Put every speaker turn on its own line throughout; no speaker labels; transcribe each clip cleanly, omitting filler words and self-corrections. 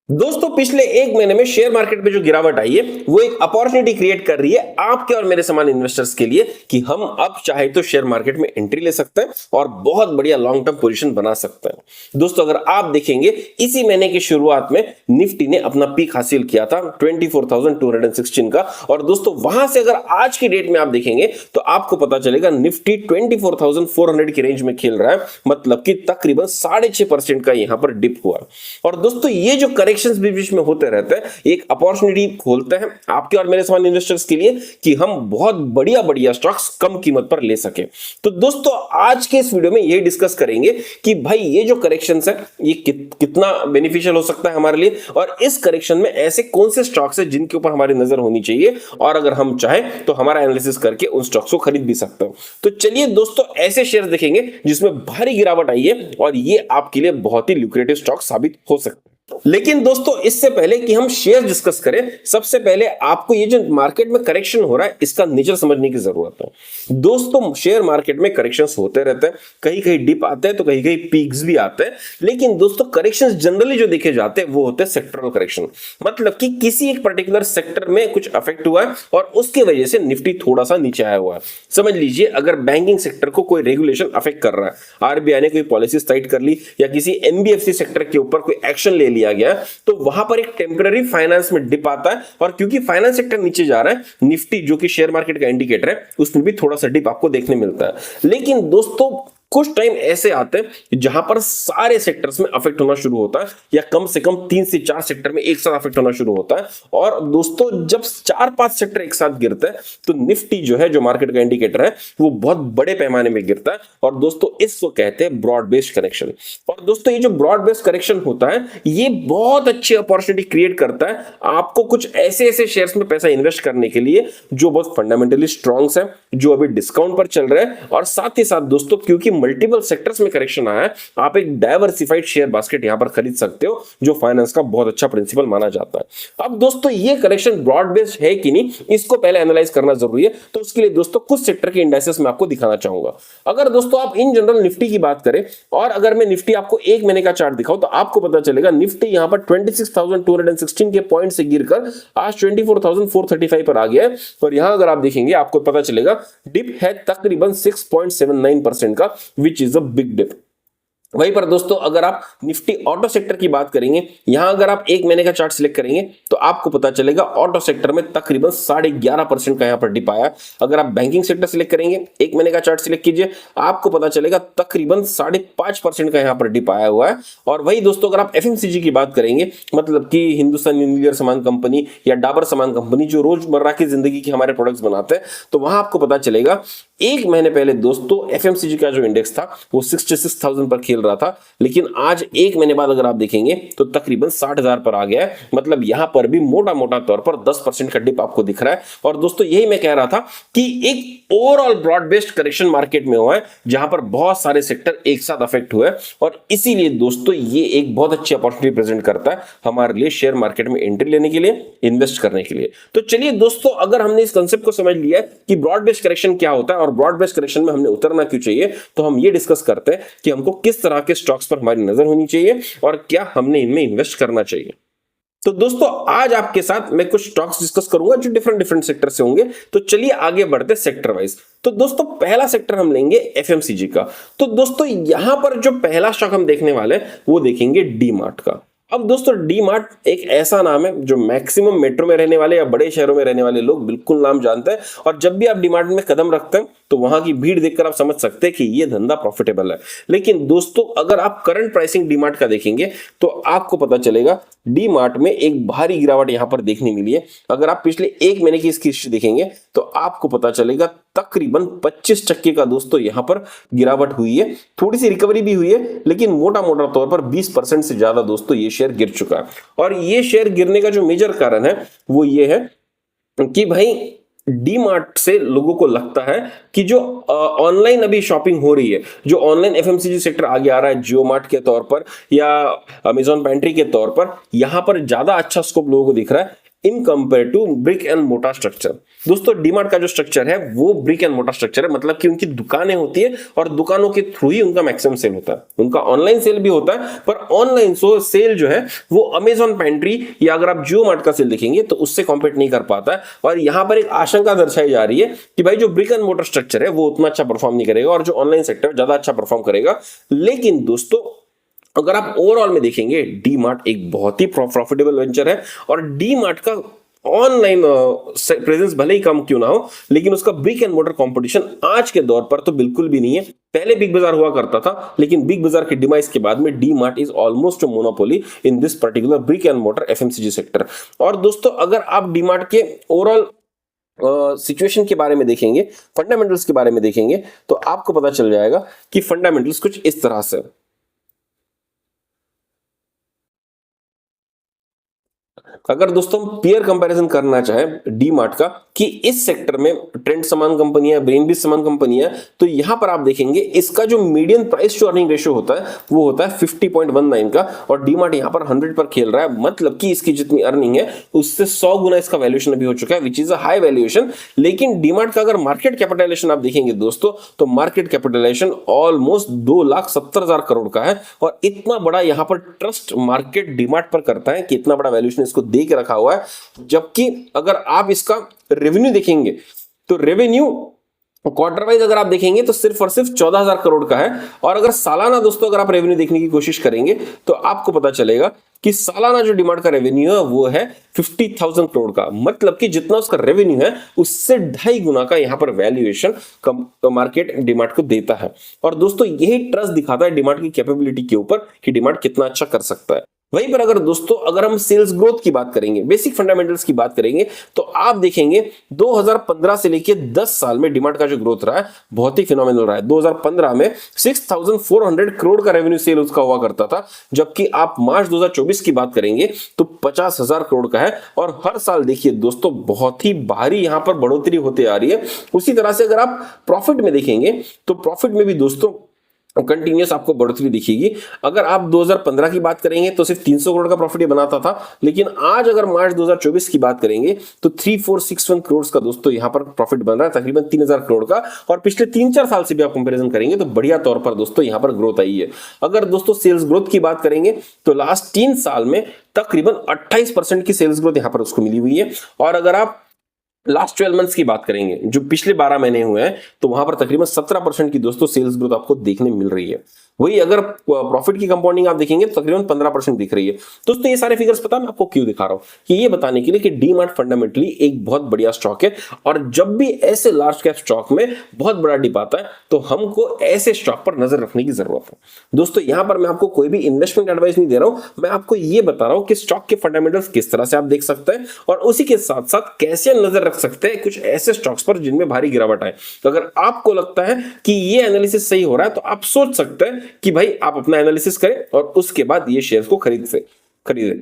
दोस्तों पिछले एक महीने में शेयर मार्केट में जो गिरावट आई है वो एक अपॉर्चुनिटी क्रिएट कर रही है आपके और मेरे समान इन्वेस्टर्स के लिए कि हम अब चाहे तो शेयर मार्केट में एंट्री ले सकते हैं और बहुत बढ़िया लॉन्ग टर्म पोजीशन बना सकते हैं। दोस्तों अगर आप देखेंगे इसी महीने की शुरुआत में निफ्टी ने अपना पीक हासिल किया था 24,216 का, और दोस्तों वहां से अगर आज की डेट में आप देखेंगे तो आपको पता चलेगा निफ्टी 24,400 की रेंज में खेल रहा है, मतलब कि तकरीबन 6.5% का यहां पर डिप हुआ। और दोस्तों ये जो करेक्शंस बीच में होते रहते हैं एक अपॉर्चुनिटी खोलते हैं आपके और मेरे समान इन्वेस्टर्स के लिए कि हम बहुत बढ़िया बढ़िया स्टॉक्स कम कीमत पर ले सके। तो दोस्तों आज के इस वीडियो में ये डिस्कस करेंगे कि भाई ये जो करेक्शंस है ये कितना बेनिफिशियल हो सकता है हमारे लिए, और इस करेक्शन में ऐसे कौन से स्टॉक्स है जिनके ऊपर हमारी नजर होनी चाहिए, और अगर हम चाहे तो हमारा एनालिसिस करके उन स्टॉक्स को खरीद भी सकते हो। तो चलिए दोस्तों ऐसे शेयर देखेंगे जिसमें भारी गिरावट आई है और ये आपके लिए बहुत ही ल्यूक्रेटिव स्टॉक साबित हो सकता है। लेकिन दोस्तों इससे पहले कि हम शेयर डिस्कस करें, सबसे पहले आपको ये जो मार्केट में करेक्शन हो रहा है इसका नेचर समझने की जरूरत है। दोस्तों शेयर मार्केट में करेक्शंस होते रहते हैं, कहीं कहीं डिप आते हैं तो कहीं कहीं पीक्स भी आते हैं, लेकिन दोस्तों करेक्शंस जनरली जो देखे जाते हैं वो होते हैं सेक्टरल करेक्शन, मतलब कि किसी एक पर्टिकुलर सेक्टर में कुछ अफेक्ट हुआ है और उसके वजह से निफ्टी थोड़ा सा नीचे आया हुआ है। समझ लीजिए अगर बैंकिंग सेक्टर को कोई रेगुलेशन अफेक्ट कर रहा है, आरबीआई ने कोई पॉलिसी टाइट कर ली या किसी एनबीएफसी सेक्टर के ऊपर कोई एक्शन ले लिया गया, तो वहां पर एक टेम्पररी फाइनेंस में डिप आता है, और क्योंकि फाइनेंस सेक्टर नीचे जा रहा है निफ्टी जो कि शेयर मार्केट का इंडिकेटर है उसमें भी थोड़ा सा डिप आपको देखने मिलता है। लेकिन दोस्तों कुछ टाइम ऐसे आते हैं जहां पर सारे सेक्टर्स में अफेक्ट होना शुरू होता है, या कम से कम 3 से 4 सेक्टर में एक साथ अफेक्ट होना शुरू होता है। और दोस्तों जब 4-5 सेक्टर एक साथ गिरते हैं तो निफ्टी जो है जो मार्केट का इंडिकेटर है वो बहुत बड़े पैमाने में गिरता है, और दोस्तों इसको कहते हैं ब्रॉड बेस्ड करेक्शन। और दोस्तों ये जो ब्रॉड बेस्ड करेक्शन होता है ये बहुत अच्छी अपॉर्चुनिटी क्रिएट करता है आपको कुछ ऐसे ऐसे शेयर्स में पैसा इन्वेस्ट करने के लिए जो बहुत फंडामेंटली स्ट्रॉन्ग है, जो अभी डिस्काउंट पर चल रहे हैं। और साथ ही साथ दोस्तों क्योंकि मल्टीपल सेक्टर्स में करेक्शन आया है, आप एक डाइवर्सिफाइड शेयर बास्केट यहां पर खरीद सकते हो जो फाइनेंस का बहुत अच्छा प्रिंसिपल माना जाता है। अब दोस्तों ये करेक्शन ब्रॉड बेस्ड है कि नहीं इसको पहले एनालाइज करना जरूरी है, तो उसके लिए दोस्तों कुछ सेक्टर के इंडाइसेस मैं आपको दिखाना चाहूंगा। अगर दोस्तों आप इन जनरल निफ्टी की बात करें और अगर मैं निफ्टी आपको एक महीने का चार्ट दिखाऊं तो आपको पता चलेगा निफ्टी यहां पर 26,216 के पॉइंट से गिरकर आज 24,435 पर आ गया है, और यहां अगर आप देखेंगे आपको पता चलेगा डिप है तकरीबन 6.79% का, which is a big dip. वहीं पर दोस्तों अगर आप निफ्टी ऑटो सेक्टर की बात करेंगे, यहां अगर आप एक महीने का चार्ट सिलेक्ट करेंगे तो आपको पता चलेगा ऑटो सेक्टर में तकरीबन 11.5% का यहां पर डिप आया। अगर आप बैंकिंग सेक्टर सिलेक्ट करेंगे, एक महीने का चार्ट सिलेक्ट कीजिए, आपको पता चलेगा तकरीबन 5.5% का यहां पर डिप आया हुआ है। और वही दोस्तों अगर आप एफएमसीजी की बात करेंगे, मतलब कि हिंदुस्तान यूनिलीवर सामान कंपनी या डाबर सामान कंपनी जो रोजमर्रा की जिंदगी के हमारे प्रोडक्ट्स बनाते हैं, तो वहां आपको पता चलेगा एक महीने पहले दोस्तों एफएमसीजी का जो इंडेक्स था वो 66,000 पर खेल रहा था, लेकिन आज एक महीने बाद अगर आप देखेंगे तो तकरीबन 60,000 पर आ गया है। मतलब यहां पर भी मोटा मोटा तौर पर 10% का डिप आपको दिख रहा है। और दोस्तों यही मैं कह रहा था कि एक overall broad based correction market में हुआ है जहां पर बहुत सारे सेक्टर एक साथ अफेक्ट हुए, और इसीलिए दोस्तों ये एक बहुत अच्छी अपॉर्चुनिटी प्रेजेंट करता है हमारे लिए शेयर मार्केट में एंट्री लेने के लिए, इन्वेस्ट करने के लिए। तो चलिए दोस्तों अगर हमने इस कंसेप्ट को समझ लिया है कि ब्रॉड बेस्ड करेक्शन क्या होता है और ब्रॉड बेस्ड करेक्शन में हमने उतरना क्यों चाहिए, तो हम ये डिस्कस करते हैं कि हमको किस तरह के स्टॉक्स पर हमारी नजर होनी चाहिए और क्या हमने इनमें इन्वेस्ट करना चाहिए। तो दोस्तों आज आपके साथ मैं कुछ स्टॉक्स डिस्कस करूंगा जो डिफरेंट सेक्टर से होंगे। तो चलिए आगे बढ़ते सेक्टर वाइज। तो दोस्तों पहला सेक्टर हम लेंगे एफएमसीजी का। तो दोस्तों यहां पर जो पहला स्टॉक हम देखने वाले वो देखेंगे डी मार्ट का। अब दोस्तों डी मार्ट एक ऐसा नाम है जो मैक्सिमम मेट्रो में रहने वाले या बड़े शहरों में रहने वाले लोग बिल्कुल नाम जानते हैं, और जब भी आप डी मार्ट में कदम रखते हैं तो वहां की भीड़ देखकर आप समझ सकते हैं कि ये धंधा प्रॉफिटेबल है। लेकिन दोस्तों अगर आप करंट प्राइसिंग डी मार्ट का देखेंगे तो आपको पता चलेगा डी मार्ट में एक भारी गिरावट यहां पर देखने मिली है। अगर आप पिछले एक महीने की इसकी हिस्ट्री देखेंगे तो आपको पता चलेगा तकरीबन 25% का दोस्तों यहां पर गिरावट हुई है। थोड़ी सी रिकवरी भी हुई है, लेकिन मोटा मोटा तौर पर 20% से ज्यादा दोस्तों ये शेयर गिर चुका है। और ये शेयर गिरने का जो मेजर कारण है वो ये है कि भाई डी मार्ट से लोगों को लगता है कि जो ऑनलाइन अभी शॉपिंग हो रही है, जो ऑनलाइन एफएमसीजी सेक्टर आगे आ रहा है जियो मार्ट के तौर पर या अमेजॉन पेंट्री के तौर पर, यहां पर ज्यादा अच्छा स्कोप लोगों को दिख रहा है। In compare to brick and mortar structure. दोस्तों डीमार्ट का जो स्ट्रक्चर है वो ब्रिक एंड मोटा स्ट्रक्चर है, मतलब कि उनकी दुकानें होती है और दुकानों के थ्रू ही उनका मैक्सिमम सेल होता है। उनका ऑनलाइन सेल भी होता है, पर ऑनलाइन सेल जो है वो अमेजॉन पेंट्री या अगर आप जियो मार्ट का सेल देखेंगे तो उससे कॉम्पीट नहीं कर पाता है। और यहां पर एक आशंका दर्शाई जा रही है कि भाई जो ब्रिक एंड मोटर स्ट्रक्चर है वो उतना अच्छा परफॉर्म नहीं करेगा और जो ऑनलाइन सेक्टर ज्यादा अच्छा परफॉर्म करेगा। लेकिन दोस्तों अगर आप ओवरऑल में देखेंगे डी मार्ट एक बहुत ही प्रॉफिटेबल वेंचर है और डी मार्ट का ऑनलाइन प्रेजेंस भले ही कम क्यों ना हो, लेकिन उसका ब्रिक एंड मोटर कंपटीशन आज के दौर पर तो बिल्कुल भी नहीं है। पहले बिग बाजार हुआ करता था, लेकिन बिग बाजार के डिमाइस के बाद में D mart is almost a monopoly in this particular brick and motor FMCG sector. और दोस्तों अगर आप डी मार्ट के ओवरऑल सिचुएशन के बारे में देखेंगे, फंडामेंटल्स के बारे में देखेंगे, तो आपको पता चल जाएगा कि फंडामेंटल्स कुछ इस तरह से। अगर दोस्तों हम पीयर कंपैरिजन करना चाहें डी मार्ट का कि इस सेक्टर में ट्रेंड समान कंपनियां, ब्रेनबीस समान कंपनियां, तो यहां पर आप देखेंगे इसका जो median price to earning ratio होता है वो होता है 50.19 का और डी मार्ट यहां पर 100 पर खेल रहा है, मतलब कि इसकी जितनी अर्निंग है उससे 100 गुना इसका वैल्यूएशन अभी हो चुका है, विच इज अ हाई वैल्यूएशन। लेकिन डी मार्ट का अगर मार्केट कैपिटलाइजेशन आप देखेंगे दोस्तों तो मार्केट कैपिटलाइजेशन ऑलमोस्ट 2,70,000 करोड़ का है और इतना बड़ा यहां पर ट्रस्ट मार्केट डी मार्ट पर करता है कि इतना बड़ा वैल्यूएशन इसको दे के रखा हुआ है। जबकि अगर आप इसका रेवेन्यू देखेंगे तो रेवेन्यू क्वार्टर वाइज अगर आप देखेंगे तो सिर्फ और सिर्फ 14,000 करोड़ का है और अगर सालाना दोस्तों अगर आप रेवेन्यू देखने की कोशिश करेंगे तो आपको पता चलेगा कि सालाना जो डीमार्ट का रेवेन्यू है वो है 50,000 करोड़ का, मतलब कि जितना उसका रेवेन्यू है उससे 2.5 गुना का यहां पर वैल्यूएशन मार्केट डीमार्ट को देता है। और दोस्तों यही ट्रस्ट दिखाता है डीमार्ट की कैपेबिलिटी के ऊपर कि डीमार्ट कितना अच्छा कर सकता है। वहीं पर अगर दोस्तों अगर हम सेल्स ग्रोथ की बात करेंगे, बेसिक फंडामेंटल्स की बात करेंगे, तो आप देखेंगे 2015 से लेके 10 साल में डीमार्ट का जो ग्रोथ रहा है बहुत ही फिनोमिनल रहा है। 2015 में 6,400 करोड़ का रेवेन्यू सेल उसका हुआ करता था, जबकि आप मार्च 2024 की बात करेंगे तो 50,000 करोड़ का है और हर साल देखिए दोस्तों बहुत ही भारी यहां पर बढ़ोतरी होती आ रही है। उसी तरह से अगर आप प्रॉफिट में देखेंगे तो प्रॉफिट में भी दोस्तों कंटिन्यूस आपको बढ़ोतरी दिखेगी। अगर आप 2015 की बात करेंगे तो सिर्फ 300 करोड़ का प्रॉफिट ही बनाता था, लेकिन आज अगर मार्च 2024 की बात करेंगे तो 3,461 करोड़ का दोस्तों यहां पर प्रॉफिट बन रहा है, तकरीबन 3,000 करोड़ का। और पिछले 3-4 साल से भी आप कंपैरिजन करेंगे तो बढ़िया तौर पर दोस्तों यहां पर ग्रोथ आई है। अगर दोस्तों सेल्स ग्रोथ की बात करेंगे तो लास्ट 3 साल में तकरीबन 28% की सेल्स ग्रोथ यहां पर उसको मिली हुई है। और अगर आप लास्ट 12 मंथ्स की बात करेंगे जो पिछले 12 महीने हुए हैं तो वहां पर तकरीबन 17% की दोस्तों सेल्स ग्रोथ आपको देखने मिल रही है। वही अगर प्रॉफिट की कंपाउंडिंग आप देखेंगे तो तकरीबन 15% दिख रही है। दोस्तों ये सारे फिगर्स पता मैं आपको क्यों दिखा रहा हूं कि ये बताने के लिए कि डी मार्ट फंडामेंटली एक बहुत बढ़िया स्टॉक है और जब भी ऐसे लार्ज कैप स्टॉक में बहुत बड़ा डिप आता है तो हमको ऐसे स्टॉक पर नजर रखने की जरूरत है। दोस्तों यहां पर मैं आपको कोई भी इन्वेस्टमेंट एडवाइस नहीं दे रहा हूं, मैं आपको ये बता रहा हूं कि स्टॉक के फंडामेंटल्स किस तरह से आप देख सकते हैं और उसी के साथ साथ कैसे नजर रख सकते हैं कुछ ऐसे स्टॉक्स पर जिनमें भारी गिरावट आए। तो अगर आपको लगता है कि ये एनालिसिस सही हो रहा है तो आप सोच सकते हैं कि भाई आप अपना एनालिसिस करें और उसके बाद ये शेयर्स को खरीदें।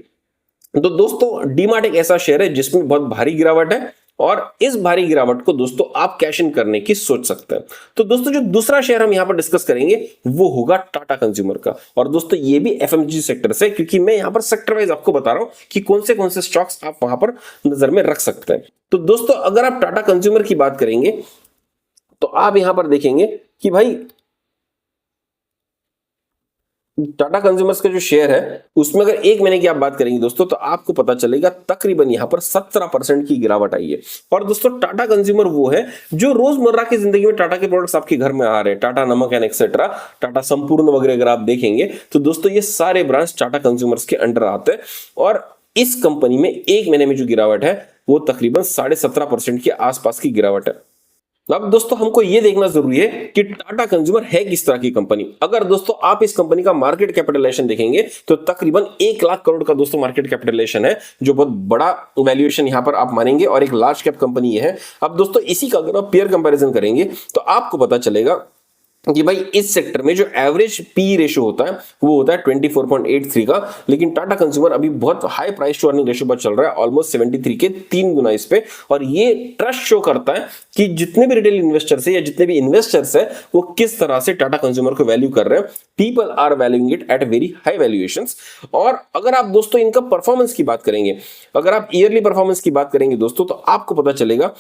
तो दोस्तों डीमार्ट एक ऐसा शेयर है जिसमें बहुत भारी गिरावट है और इस भारी गिरावट को दोस्तों आप कैश इन करने की सोच सकते हैं। तो दोस्तों जो दूसरा शेयर हम यहां पर डिस्कस करेंगे वो होगा टाटा कंज्यूमर का। और दोस्तों ये भी एफएमजी सेक्टर से, क्योंकि मैं यहां पर सेक्टर वाइज आपको बता रहा हूं कि कौन से स्टॉक्स आप वहां पर नजर में रख सकते हैं। तो दोस्तों अगर आप टाटा कंज्यूमर की बात करेंगे तो आप यहां पर देखेंगे कि भाई टाटा कंज्यूमर्स का जो शेयर है उसमें अगर 1 महीने की आप बात करेंगे दोस्तों तो आपको पता चलेगा तकरीबन यहां पर 17% की गिरावट आई है। और दोस्तों टाटा कंज्यूमर वो है जो रोजमर्रा की जिंदगी में टाटा के प्रोडक्ट्स आपके घर में आ रहे हैं, टाटा नमक एंड एक्सेट्रा, टाटा संपूर्ण वगैरह अगर आप देखेंगे तो दोस्तों ये सारे ब्रांड्स टाटा कंज्यूमर्स के अंडर आते हैं। और इस कंपनी में 1 महीने में जो गिरावट है वो तकरीबन 17.5% के आसपास की गिरावट है। अब दोस्तों हमको यह देखना जरूरी है कि टाटा कंज्यूमर है किस तरह की कंपनी। अगर दोस्तों आप इस कंपनी का मार्केट कैपिटलाइजेशन देखेंगे तो तकरीबन 1 लाख करोड़ का दोस्तों मार्केट कैपिटलाइजेशन है, जो बहुत बड़ा वैल्यूएशन यहां पर आप मानेंगे और एक लार्ज कैप कंपनी है। अब दोस्तों इसी का अगर आप पीयर कंपैरिजन करेंगे तो आपको पता चलेगा कि भाई इस सेक्टर में जो एवरेज पी रेशियो होता है वो होता है 24.83 का, लेकिन टाटा कंज्यूमर अभी बहुत high price to earning ratio पर चल रहा है, ऑलमोस्ट 73 के 3 गुना इस पे। और ये ट्रस्ट शो करता है कि जितने भी रिटेल इन्वेस्टर्स है या जितने भी इन्वेस्टर्स है वो किस तरह से टाटा कंज्यूमर को वैल्यू कर रहे हैं। People are valuing it at very high valuations. और अगर आप दोस्तों इनका परफॉर्मेंस की बात करेंगे, अगर आप ईयरली परफॉर्मेंस की बात करेंगे दोस्तों, तो आपको पता चलेगा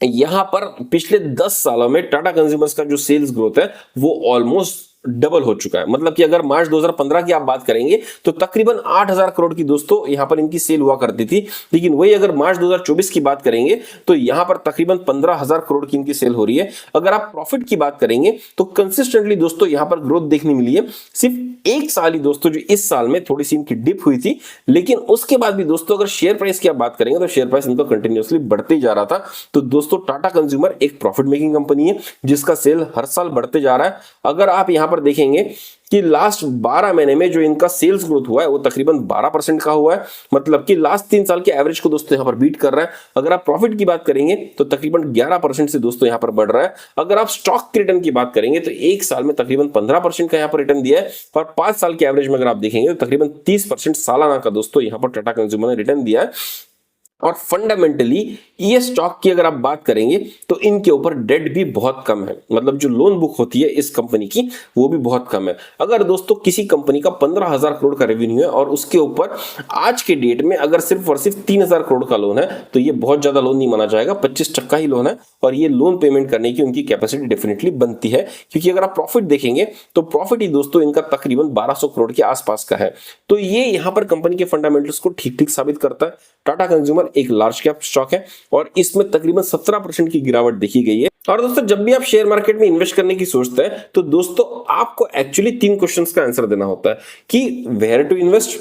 यहां पर पिछले 10 सालों में टाटा कंज्यूमर्स का जो सेल्स ग्रोथ है वो ऑलमोस्ट डबल हो चुका है। मतलब कि अगर मार्च 2015 की आप बात करेंगे तो तकरीबन 8000 करोड़ की दोस्तों यहां पर इनकी सेल हुआ करती थी, लेकिन वही अगर मार्च 2024 की बात करेंगे तो यहां पर तकरीबन 15000 करोड़ की इनकी सेल हो रही है। अगर आप प्रॉफिट की बात करेंगे तो कंसिस्टेंटली दोस्तों यहां पर ग्रोथ देखने मिली है। सिर्फ एक साल ही दोस्तों जो इस साल में थोड़ी सी इनकी डिप हुई थी, लेकिन उसके बाद भी दोस्तों अगर शेयर प्राइस की आप बात करेंगे तो शेयर प्राइस इनका कंटिन्यूअसली बढ़ते ही जा रहा था। तो दोस्तों टाटा कंज्यूमर एक प्रॉफिट मेकिंग कंपनी है जिसका सेल हर साल बढ़ते जा रहा है। अगर आप यहां पर देखेंगे कि लास्ट 12 महीने में जो इनका सेल्स ग्रोथ हुआ है वो तकरीबन 12% का हुआ है, मतलब कि लास्ट 3 साल के एवरेज को दोस्तों यहां पर बीट कर रहा है। अगर आप प्रॉफिट की बात करेंगे तो तकरीबन 11% से दोस्तों यहां पर बढ़ रहा है। अगर आप स्टॉक के रिटर्न की बात करेंगे तो एक साल में तकरीबन 15% का यहां पर रिटर्न दिया है, और 5 साल के एवरेज में अगर आप देखेंगे तो तकरीबन 30% सालाना का दोस्तों यहां पर टाटा कंज्यूमर ने रिटर्न दिया है। और फंडामेंटली ये स्टॉक की अगर आप बात करेंगे तो इनके ऊपर डेट भी बहुत कम है, मतलब जो लोन बुक होती है इस कंपनी की वो भी बहुत कम है। अगर दोस्तों किसी कंपनी का 15000 करोड़ का रेवेन्यू है और उसके ऊपर आज के डेट में अगर सिर्फ और सिर्फ 3000 करोड़ का लोन है तो ये बहुत ज्यादा लोन नहीं माना जाएगा, 25% ही लोन है। और ये लोन पेमेंट करने की उनकी कैपेसिटी डेफिनेटली बनती है, क्योंकि अगर आप प्रॉफिट देखेंगे तो प्रॉफिट ही दोस्तों इनका तकरीबन 1200 करोड़ के आसपास का है। तो ये यहां पर कंपनी के फंडामेंटल्स को ठीक ठीक साबित करता है। टाटा कंज्यूमर एक लार्ज कैप स्टॉक है और इसमें तकरीबन 17% की गिरावट देखी गई है। और दोस्तों जब भी आप शेयर मार्केट में इन्वेस्ट करने की सोचते हैं तो दोस्तों आपको एक्चुअली 3 क्वेश्चंस का आंसर देना होता है कि where to invest,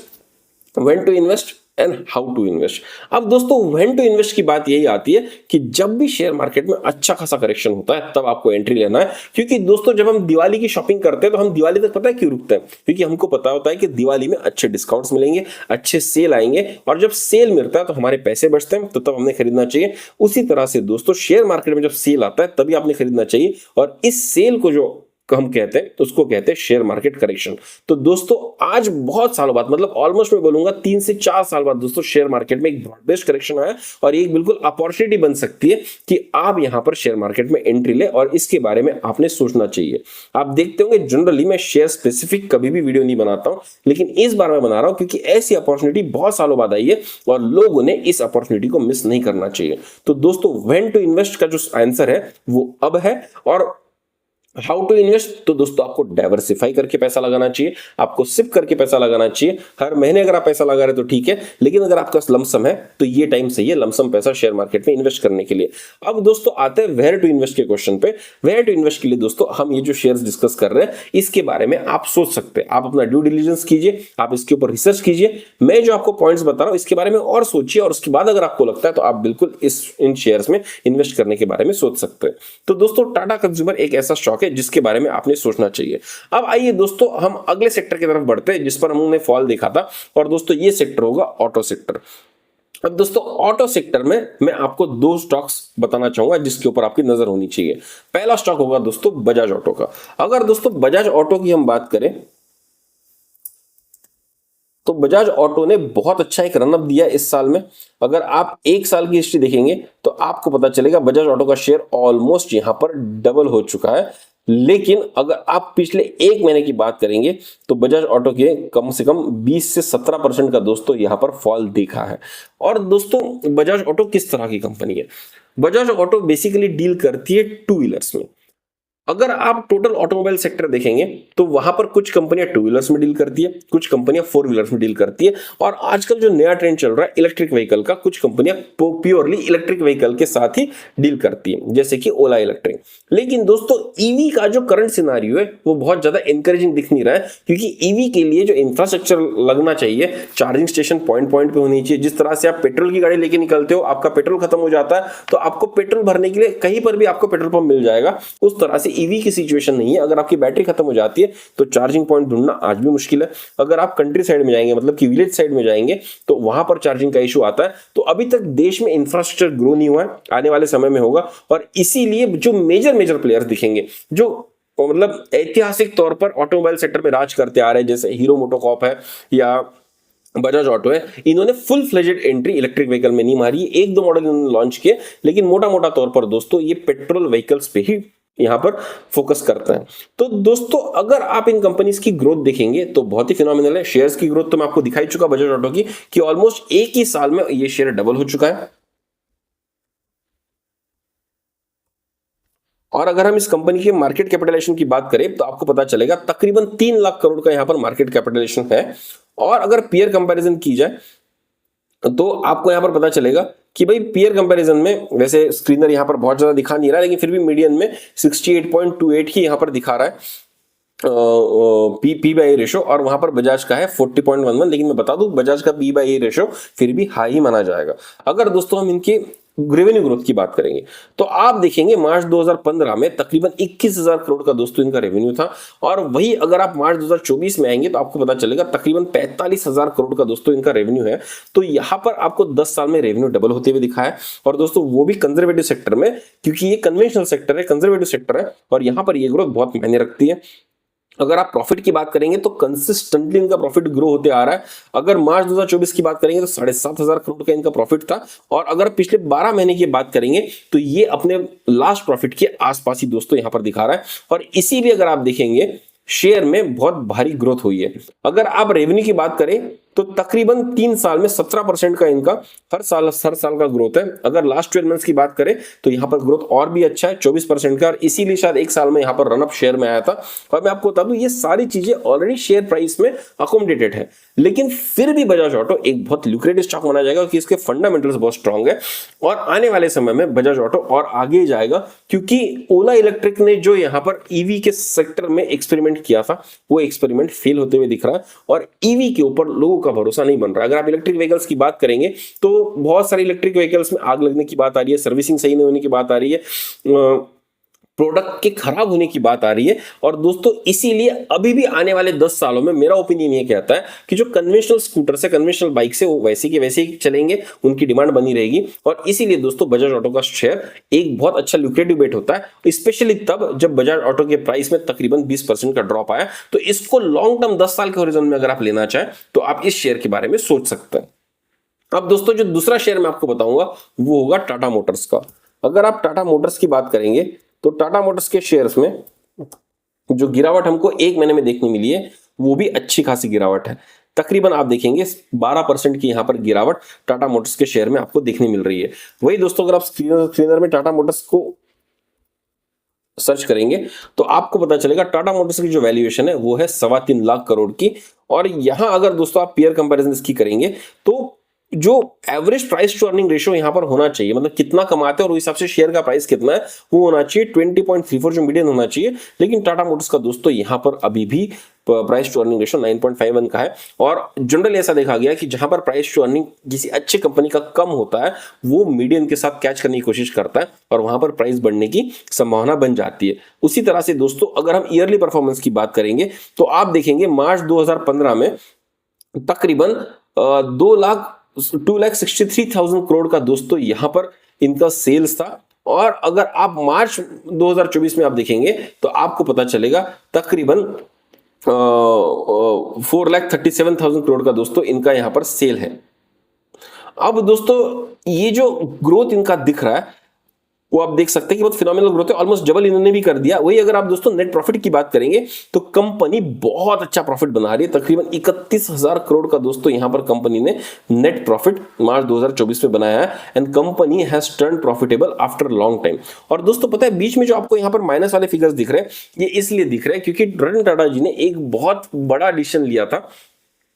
when to invest and how to invest. अब दोस्तों व्हेन टू इन्वेस्ट की बात यही आती है कि जब भी शेयर मार्केट में अच्छा खासा करेक्शन होता है तब आपको एंट्री लेना है। क्योंकि दोस्तों जब हम दिवाली की शॉपिंग करते हैं तो हम दिवाली तक पता है क्यों रुकते हैं, क्योंकि हमको पता होता है कि दिवाली में अच्छे डिस्काउंट्स मिलेंगे, अच्छे सेल आएंगे, और जब सेल मिलता है तो हमारे पैसे बचते हैं, तो तब हमने खरीदना चाहिए। उसी तरह से दोस्तों शेयर मार्केट में जब सेल आता है तभी आपने खरीदना चाहिए, और इस सेल को जो हम कहते हैं तो उसको कहते हैं शेयर मार्केट करेक्शन। तो दोस्तों आज बहुत सालों बाद, मतलब ऑलमोस्ट मैं बोलूंगा 3 से 4 साल बाद दोस्तों शेयर मार्केट में एक ब्रॉड बेस्ड करेक्शन आया, और ये बिल्कुल अपॉर्चुनिटी बन सकती है कि आप यहां पर शेयर मार्केट में एंट्री ले, और इसके बारे में आपने सोचना चाहिए। आप देखते होंगे जनरली मैं शेयर स्पेसिफिक कभी भी वीडियो नहीं बनाता हूं, लेकिन इस बार मैं बना रहा हूं क्योंकि ऐसी अपॉर्चुनिटी बहुत सालों बाद आई है और लोगों ने इस अपॉर्चुनिटी को मिस नहीं करना चाहिए। तो दोस्तों व्हेन टू इन्वेस्ट का जो आंसर है वो अब है। और हाउ टू इन्वेस्ट, तो दोस्तों आपको डाइवर्सिफाई करके पैसा लगाना चाहिए, आपको सिप करके पैसा लगाना चाहिए। हर महीने अगर आप पैसा लगा रहे तो ठीक है, लेकिन अगर आपका लमसम है तो ये टाइम सही है लमसम पैसा शेयर मार्केट में इन्वेस्ट करने के लिए। अब दोस्तों आते हैं वेयर टू इन्वेस्ट के क्वेश्चन पे। वेयर टू इन्वेस्ट के लिए दोस्तों हम ये जो शेयर्स डिस्कस कर रहे हैं इसके बारे में आप सोच सकते हैं, आप अपना ड्यू डिलिजेंस कीजिए, आप इसके ऊपर रिसर्च कीजिए। मैं जो आपको पॉइंट्स बता रहा हूं इसके बारे में और सोचिए, और उसके बाद अगर आपको लगता है तो आप बिल्कुल इन शेयर्स में इन्वेस्ट करने के बारे में सोच सकते हैं। तो दोस्तों टाटा कंज्यूमर एक ऐसा स्टॉक है जिसके बारे में आपने सोचना चाहिए। अब आइए दोस्तों हम अगले सेक्टर की तरफ बढ़ते हैं जिस पर हमने फॉल देखा था, और दोस्तों ये सेक्टर होगा ऑटो सेक्टर। अब दोस्तों ऑटो सेक्टर में मैं आपको 2 स्टॉक्स बताना चाहूंगा जिसके ऊपर आपकी नजर होनी चाहिए। पहला स्टॉक होगा दोस्तों बजाज ऑटो का। अगर दोस्तों बजाज ऑटो की हम बात करें तो बजाज ऑटो ने बहुत अच्छा एक रनअप दिया इस साल में। अगर आप 1 साल की हिस्ट्री देखेंगे तो आपको पता चलेगा बजाज ऑटो का शेयर ऑलमोस्ट यहां पर डबल हो चुका है। लेकिन अगर आप पिछले 1 महीने की बात करेंगे तो बजाज ऑटो के कम से कम 20 से 17% का दोस्तों यहां पर फॉल देखा है। और दोस्तों बजाज ऑटो किस तरह की कंपनी है? बजाज ऑटो बेसिकली डील करती है 2 व्हीलर्स में। अगर आप टोटल ऑटोमोबाइल सेक्टर देखेंगे तो वहां पर कुछ कंपनियां 2 व्हीलर्स में डील करती है, कुछ कंपनियां 4 व्हीलर्स में डील करती है, और आजकल जो नया ट्रेंड चल रहा है इलेक्ट्रिक व्हीकल का, कुछ कंपनियां प्योरली इलेक्ट्रिक व्हीकल के साथ ही डील करती है, जैसे कि ओला इलेक्ट्रिक। लेकिन दोस्तों ईवी का जो करंट सिनारियो है वो बहुत ज्यादा एनकरेजिंग दिख नहीं रहा है, क्योंकि ईवी के लिए जो इंफ्रास्ट्रक्चर लगना चाहिए, चार्जिंग स्टेशन पॉइंट पॉइंट पे होनी चाहिए। जिस तरह से आप पेट्रोल की गाड़ी लेके निकलते हो, आपका पेट्रोल खत्म हो जाता है तो आपको पेट्रोल भरने के लिए कहीं पर भी आपको पेट्रोल पंप मिल जाएगा, उस तरह से ईवी की सिचुएशन नहीं है। अगर आपकी बैटरी खत्म हो जाती है तो चार्जिंग पॉइंट ढूंढना आज भी मुश्किल है। अगर आप कंट्री साइड में जाएंगे, मतलब कि विलेज साइड में जाएंगे, तो वहां पर चार्जिंग का इशू आता है। तो अभी तक देश में इंफ्रास्ट्रक्चर ग्रो नहीं हुआ है, आने वाले समय में होगा। और इसीलिए जो मेजर प्लेयर्स दिखेंगे, जो मतलब ऐतिहासिक तौर पर ऑटोमोबाइल सेक्टर में राज करते आ रहे हैं, जैसे हीरो मोटोकॉर्प है या बजाज ऑटो है, इन्होंने full fledged entry electric vehicle में नहीं मारी। एक दो मॉडल इन्होंने लॉन्च किए, लेकिन मोटा मोटा तौर पर दोस्तों ये पेट्रोल व्हीकल्स पे ही यहां पर फोकस करते हैं। तो दोस्तों अगर आप इन कंपनीज की ग्रोथ देखेंगे तो बहुत ही फिनोमिनल है। शेयर्स की ग्रोथ तो मैं आपको दिखाई चुका बजाज ऑटो की, कि ऑलमोस्ट एक ही साल में ये शेयर डबल हो चुका है। और अगर हम इस कंपनी के मार्केट कैपिटलाइजेशन की बात करें तो आपको पता चलेगा तकरीबन 3 लाख करोड़ का यहां पर मार्केट कैपिटलाइजेशन है। और अगर पीयर कंपैरिजन की जाए तो आपको यहां पर पता चलेगा कि भाई पीयर कंपैरिजन में, वैसे स्क्रीनर यहां पर बहुत ज्यादा दिखा नहीं रहा, लेकिन फिर भी मीडियन में 68.28 ही यहां पर दिखा रहा है पी बाई रेशो, और वहां पर बजाज का है 40.11। लेकिन मैं बता दूं बजाज का पी बाई रेशो फिर भी हाई ही माना जाएगा। अगर दोस्तों हम इनके रेवेन्यू ग्रोथ की बात करेंगे तो आप देखेंगे मार्च 2015 में तकरीबन 21,000 करोड़ का दोस्तों इनका रेवेन्यू था, और वही अगर आप मार्च 2024 में आएंगे तो आपको पता चलेगा तकरीबन 45,000 करोड़ का दोस्तों इनका रेवेन्यू है। तो यहां पर आपको 10 साल में रेवेन्यू डबल होते हुए दिखा है, और दोस्तों वो भी कंजर्वेटिव सेक्टर में, क्योंकि ये कन्वेंशनल सेक्टर है, कंजर्वेटिव सेक्टर है, और यहां पर ये ग्रोथ बहुत मायने रखती है। अगर आप प्रॉफिट की बात करेंगे तो कंसिस्टेंटली इनका प्रॉफिट ग्रो होते आ रहा है। अगर मार्च 2024 की बात करेंगे तो 7,500 करोड़ का इनका प्रॉफिट था, और अगर पिछले 12 महीने की बात करेंगे तो ये अपने लास्ट प्रॉफिट के आसपास ही दोस्तों यहां पर दिखा रहा है। और इसीलिए अगर आप देखेंगे शेयर में बहुत भारी ग्रोथ हुई है। अगर आप रेवेन्यू की बात करें तो तकरीबन 3 साल में 17% का इनका हर साल का ग्रोथ है। अगर लास्ट 12 मंथ्स की बात करें तो यहां पर ग्रोथ और भी अच्छा है 24% का, और इसीलिए शायद एक साल में यहां पर रनअप शेयर में आया था। और मैं आपको बता दूं ये सारी चीजें ऑलरेडी शेयर प्राइस में अकोमोडेटेड है, लेकिन फिर भी बजाज ऑटो एक बहुत ल्यूक्रेटिव स्टॉक माना जाएगा क्योंकि इसके फंडामेंटल्स बहुत स्ट्रांग है, और आने वाले समय में बजाज ऑटो और आगे जाएगा, क्योंकि ओला इलेक्ट्रिक ने जो यहां पर ईवी के सेक्टर में एक्सपेरिमेंट किया था वो एक्सपेरिमेंट फेल होते हुए दिख रहा है, और ईवी के ऊपर लोगों का भरोसा नहीं बन रहा। अगर आप इलेक्ट्रिक व्हीकल्स की बात करेंगे तो बहुत सारे इलेक्ट्रिक व्हीकल्स में आग लगने की बात आ रही है, सर्विसिंग सही नहीं होने की बात आ रही है, प्रोडक्ट के खराब होने की बात आ रही है। और दोस्तों इसीलिए अभी भी आने वाले 10 सालों में मेरा ओपिनियन ये कहता है कि जो कन्वेंशनल स्कूटर से, कन्वेंशनल बाइक से, वो वैसे के वैसे ही चलेंगे, उनकी डिमांड बनी रहेगी। और इसीलिए दोस्तों बजाज ऑटो का शेयर एक बहुत अच्छा ल्यूक्रेटिव बेट होता है, स्पेशली तब जब बजाज ऑटो के प्राइस में तकरीबन 20% का ड्रॉप आया। तो इसको लॉन्ग टर्म 10 साल के होरिजन में अगर आप लेना चाहें तो आप इस शेयर के बारे में सोच सकते हैं। अब दोस्तों जो दूसरा शेयर मैं आपको बताऊंगा वो होगा टाटा मोटर्स का। अगर आप टाटा मोटर्स की बात करेंगे तो टाटा मोटर्स के शेयर्स में जो गिरावट हमको एक महीने में देखने मिली है वो भी अच्छी खासी गिरावट है। तकरीबन आप देखेंगे 12% की यहां पर गिरावट टाटा मोटर्स के शेयर में आपको देखने मिल रही है। वही दोस्तों अगर आप स्क्रीनर में टाटा मोटर्स को सर्च करेंगे तो आपको पता चलेगा टाटा मोटर्स की जो वैल्यूएशन है वो है 3.25 लाख करोड़ की। और यहां अगर दोस्तों आप पेयर कंपैरिजन इसकी करेंगे तो जो average price to earning ratio यहां पर होना चाहिए, मतलब कितना कमाते हैं और उस हिसाब से शेयर का प्राइस कितना है वो होना चाहिए 20.34 जो मीडियन होना चाहिए। लेकिन टाटा मोटर्स का दोस्तों यहां पर अभी भी प्राइस टू अर्निंग रेशियो 9.51 का है। और जनरली ऐसा देखा गया कि जहां पर प्राइस टू अर्निंग किसी अच्छी कंपनी का कम होता है वो मीडियन के साथ कैच करने की कोशिश करता है और वहां पर प्राइस बढ़ने की संभावना बन जाती है। उसी तरह से दोस्तों अगर हम ईयरली परफॉर्मेंस की बात करेंगे तो आप देखेंगे मार्च 2015 में तकरीबन 2,63,000 करोड़ का दोस्तों यहां पर इनका सेल्स था। और अगर आप मार्च 2024 में आप देखेंगे तो आपको पता चलेगा तकरीबन 4,37,000 करोड़ का दोस्तों इनका यहां पर सेल है। अब दोस्तों ये जो ग्रोथ इनका दिख रहा है वो आप देख सकते हैं कि बहुत फिनोमिनल ग्रोथ है, ऑलमोस्ट डबल इन्होंने भी कर दिया। वही अगर आप दोस्तों नेट प्रॉफिट की बात करेंगे तो कंपनी बहुत अच्छा प्रॉफिट बना रही है, तकरीबन 31,000 करोड़ का दोस्तों यहां पर कंपनी ने नेट प्रॉफिट मार्च 2024 में बनाया है, and company has turn profitable after long time. और दोस्तों पता है बीच में जो आपको यहां पर माइनस वाले फिगर्स दिख रहे हैं ये इसलिए दिख रहे हैं क्योंकि रतन टाटा जी ने एक बहुत बड़ा डिसीजन लिया था